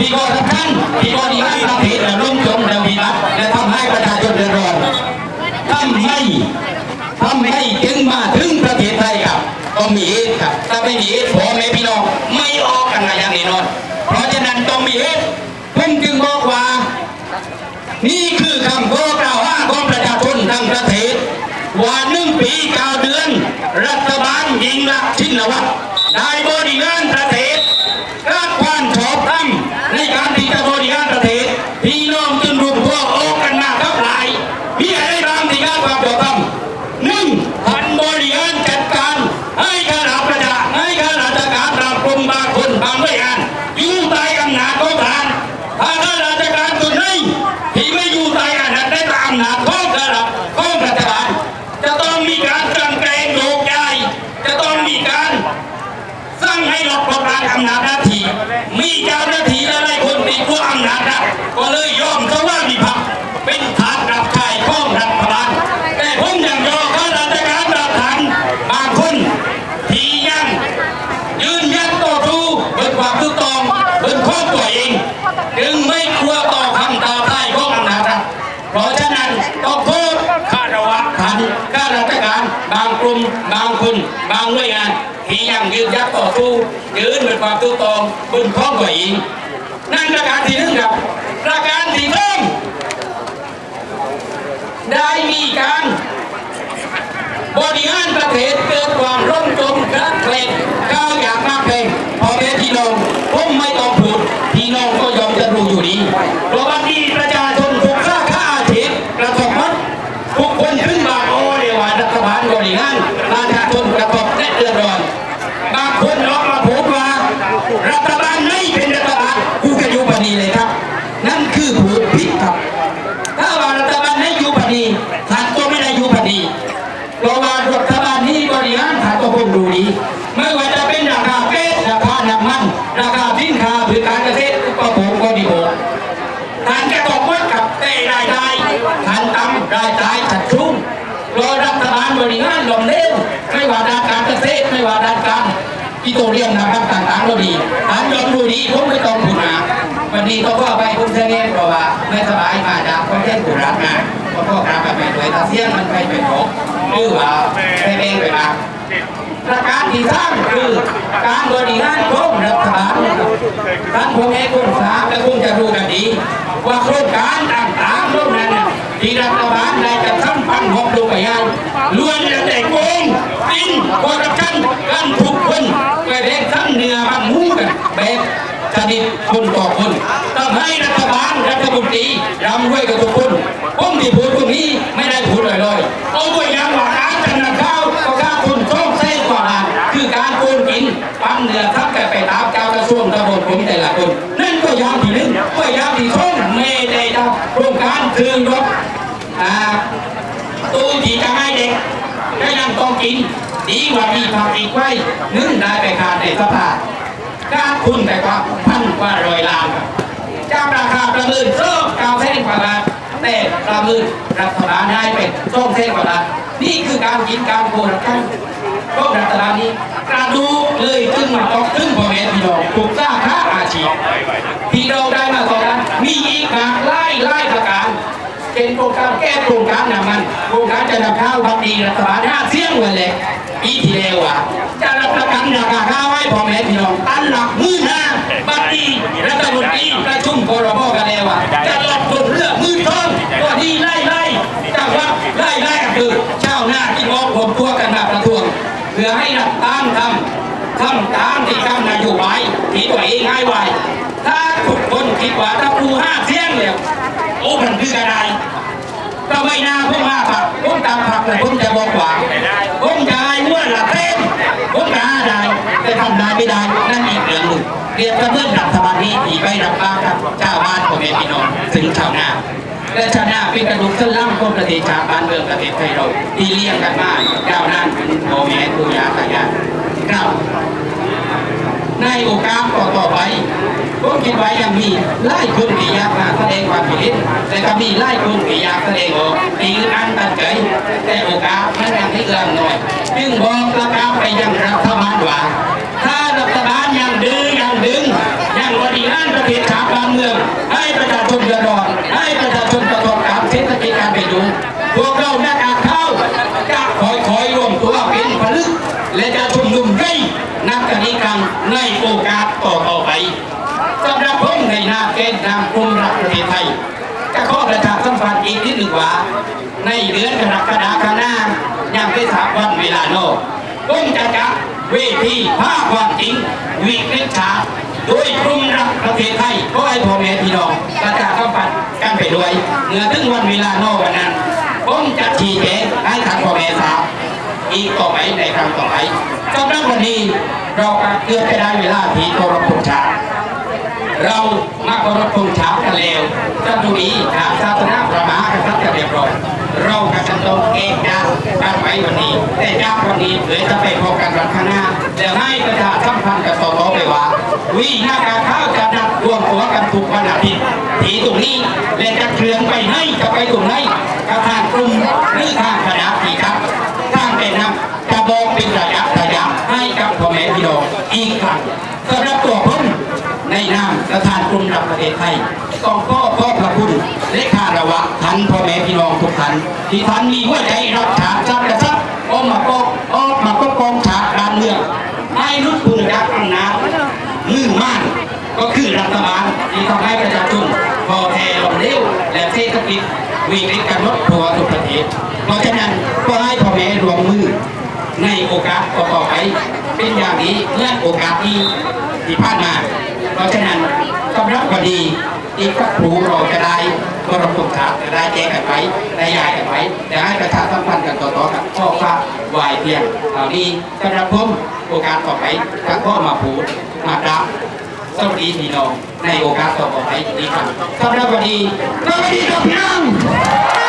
ที่ก็รับท่านที่บริหารประเทศและร่วมจมระวิบัติและทำให้ประชาชนเดือดร้อนทำให้ถึงมาถึงประเทศไทยครับก็มีเหตุครับถ้าไม่มีเหตุพ่อแม่พี่น้องไม่ออกกันอย่างแน่นอนเพราะฉะนั้นต้องมีเหตุผมจึงบอกว่านี่คือคำข้อกล่าวหาของประชาชนทั้งประเทศว่า1 ปี9 เดือนรัฐบาลยิ่งลักษณ์ชินวัตรได้บริหารประเทศรับความชอบธรรมในการที่จะบริหารประเทศพี่น้องจึงรวมตัวออกกันมาทับหลายมีอะไรบ้างที่การความชอบธรรม1ท่านบริหารจัดการให้ข้าราชการบางกลุ่มบางคนบางหน่วยงานอยู่ใต้อำนาจของทหารถ้าข้าราชการคนไหนที่ไม่อยู่ใต้อำนาจได้ตามอำนาจของรัฐบาลจะต้องมีการกลั่นแกล้งโยกย้ายจะต้องมีการสร้างให้หลบกลางอำนาจหน้าที่มีเจ้าหน้าที่หลายคนที่กลัวอำนาจรัฐก็เลยยอมสวามิภักดิ์เป็นทาสรับใช้ของรัฐบาลแต่ผมยังยอมข้าราชการรับทันบางคนที่ยังยืนยันต่อสู้บนความถูกต้องบนข้อตัวเองจึงไม่กลัวต่อคำต่อท้ายของอำนาจรัฐเพราะฉะนั้นต้องโทษข้าราชการบางกลุ่มบางคนบางหน่วยงานที่ยังยืนยันต่อสู้ยืนบนความถูกต้องบนข้อตัวเองนั่นประการที่ 1ครับประการที่ 2ได้มีการบริหารประเทศเกิดความร่มจมกระเคลงก้าวอย่างมากเลยพอแม่พี่น้องผมไม่ต้องพูดพี่น้องก็ยอมจะรู้อยู่ดีเพราะว่าที่ประชาชนทุกสาขาอาชีพกระทบหมดทุกคนขึ้นมาโอ้เรียกว่ารัฐบาลบริหารประชาชนกระทบและเดือดร้อนบางคนออกมาพูดว่ารัฐบาลไม่เป็นรัฐบาลกูก็อยู่ปนีเลยครับนั่นคือพูดผิดครับถ้าว่ารัฐบาลไม่อยู่ปนีท่านก็ไม่ได้อยู่ปนีเพราะว่ารัฐบาลนี้บริหารท่านก็คงดูดีไม่ว่าจะเป็นราคาแก๊สราคาน้ำมันราคาสินค้าพืชการเกษตรอุปโภคบริโภคท่านจะบอกว่ากับแต่รายได้ท่านต่ำรายจ่ายชัดชุ่มเพราะรัฐบาลบริหารล้มเหลวไม่ว่าด้านการเกษตรไม่ว่าด้านการที่ตัวเรียนนะครับต่างๆเราดีท่านยอมดูดีผมไม่ต้องพูดมาวันนี้ก็ว่าไปผมเสนอเพราะว่าไม่สบายมาจากประเทศกุรัฐนะก็กลับไปด้วยตาเสียงมันไปเป็นหกหรือว่าเองไปมาประการที่ 3คือการบริหารของรัฐบาลท่านผมเองคุณทราบและคุณจะรู้กันดีว่าโครงการต่างๆร่วมนั้นที่รัฐบาลได้จัดสรรปันของดูไปยังล้วนแต่โกงกินคอร์รัปชันกันทุกคนไปเด็กทั้งเนื้อบางหูกันแบบสนิทคนต่อคนทำให้รัฐบาลรัฐมนตรีร่ำรวยกับทุกคนผมที่พูดตรงนี้ไม่ได้พูดลอยๆเอาตัวอย่างว่าการจำนำข้าวก็ค่าคนโชคเส้นกว่าล้านคือการโกงกินปั้นเนื้อทับกันไปตามเจ้ากระทรวงตำรวจผมแต่ละคนนั่นก็ยาวที่ 1ก็ยาวที่ 2ไม่ได้ทำโครงการคืนรถตู้ที่จะให้เด็กได้ยังต้องกินดีกว่ามีผักอีกไว้ได้ไปขาดในสภาการคุณแต่ว่า1,100 ล้านจากราคาประเมิน900,000 กว่าบาทแต่ประเมินรัฐบาลได้เป็น200,000 กว่าบาทนี่คือการกินการโกงกันก็รัฐบาลนี้กระดูกเลยขึ้นมาต้องขึ้นพ่อแม่พี่น้องถูกสร้างค่าอาชีพพี่น้องได้มาตอนนั้นมีอีกหลากหลายประการเป็นโครงการแก้โครงการน้ำมันโครงการจะนำข้าวพักดีรัฐบาล5 เสียงวันเลยปีที่แล้วจะรับประกันราคาข้าวให้พ่อแม่พี่น้องตันหลัก15,000 บาทดีรัฐมนตรีประชุมครม.กันแล้วจะลดต้นเรือ12,000ก็ดีไล่จากว่าไล่ก็คือเช้าหน้าที่ออกผมตัวกันมาประท้วงเพื่อให้รัฐบาลทำตามที่กำนโยบายที่ตัวเองให้ไว้ถ้าทุกคนคิดว่าถ้าผู้5 เสียงแล้วโอ้มันคืออะไรก็ไม่น่าผมมาผักผมตามผักเลยผมจะบอกว่าผมจะให้เมื่อละเต้นผมจะได้แต่ทำได้ไม่ได้นั่นอีกเรื่องหนึ่งเรียกกับเพื่อนรัฐบาลนี้ที่ไปรับปากกับเจ้าบ้านพ่อแม่พี่น้องถึงชาวนาและชาวนาเป็นกระดูกสันหลังของประเทศชาติบ้านเมืองประเทศไทยเราที่เลี้ยงกันมาเจ้านั้นพ่อแม่ปู่ย่าตายายครับในโอกาสต่อไปผมคิดไว้ยังมีไล่คนที่อยากมาแสดงความคิดเห็นแต่ก็มีไล่คนที่อยากแสดงออกที่อันตันใจแต่โอกาสมันยังไม่เอื้อมหน่อยจึงบอกประกาศไปยังรัฐบาลว่าถ้ารัฐบาลยังดื้อยังดึงยังบริหารประเทศชาติบ้าน พวกเรานักอ่านข้าวจะคอยรวมตัวเป็นผลึกและจะชุมนุมให้นักการกรรมในโอกาสต่อไปสำหรับผมในนามแกนนำกลุ่มรักประเทศไทยจะขอประชาสัมพันธ์อีกนิดหนึ่งว่าในเดือนกรกฎาคมหน้ายังได้3 วันเวลาโน่ผมจะจัดเวทีภาพความจริงวิกฤตชาติโดยกลุ่มรักประเทศไทยก็ให้พ่อแม่พี่น้องประชาสัมพันธ์กันไปด้วยเมื่อถึงวันเวลาโน่วันนั้นผมจะชี้แจงให้ทางพ่อแม่ทราบอีกต่อไปในครั้งต่อไปสำหรับวันนี้เราเกือบจะได้เวลาที่เคารพธงชาติเรามาเคารพธงชาติกันแล้วจะดูดีทางศาสนาพระมหากษัตริย์จะเรียบร้อยเราก็จะต้องเอกจากกันไปวันนี้แต่จากวันนี้เดี๋ยวจะไปพบกันวันข้างหน้าแล้วให้ประชาสัมพันธ์กันต่อไปว่าวิหน้าการข้าวจะนัดรวมตัวกันทุกวันอาทิตย์ที่ตรงนี้และจะเคลื่อนไปไหนจะไปตรงไหนกระทางกลุ่มหรือทางคณะที่ครับทางเป็นนำจะบอกเป็นระยะให้กับพ่อแม่พี่น้องอีกครั้งสำหรับตัวผมในนามประธานกลุ่มรักประเทศไทยต้องขอบพระคุณและคารวะท่านพ่อแม่พี่น้องทุกท่านที่ท่านมีหัวใจรักชาติชาติกษัตริย์ออกมาปกป้องชาติบ้านเมืองให้รุดพ้นจากอำนาจมือม่านก็คือรัฐบาลที่ทำให้ประชาชนพอแพ้ล้มเหลวและเศรษฐกิจวิกฤตกันหมดทั่วทุกประเทศเพราะฉะนั้นก็ให้พ่อแม่รวมมือในโอกาสต่อไปเป็นอย่างนี้เมื่อโอกาสที่ผ่านมาเพราะฉะนั้นสำหรับวันนี้อีกสักครู่เราจะได้บรมธงชาติจะได้แจ้งกันไว้ได้ยายกันไว้จะให้ประชาสัมพันธ์กันต่อกันข้อฟ้าวายเพียงเหล่านี้สำหรับผมโอกาสต่อไปทั้งข้อมาพูดมาดับสวัสดีพี่น้องในโอกาสต่อไปนี้ครับสำหรับวันนี้สวัสดีครับพี่น้อง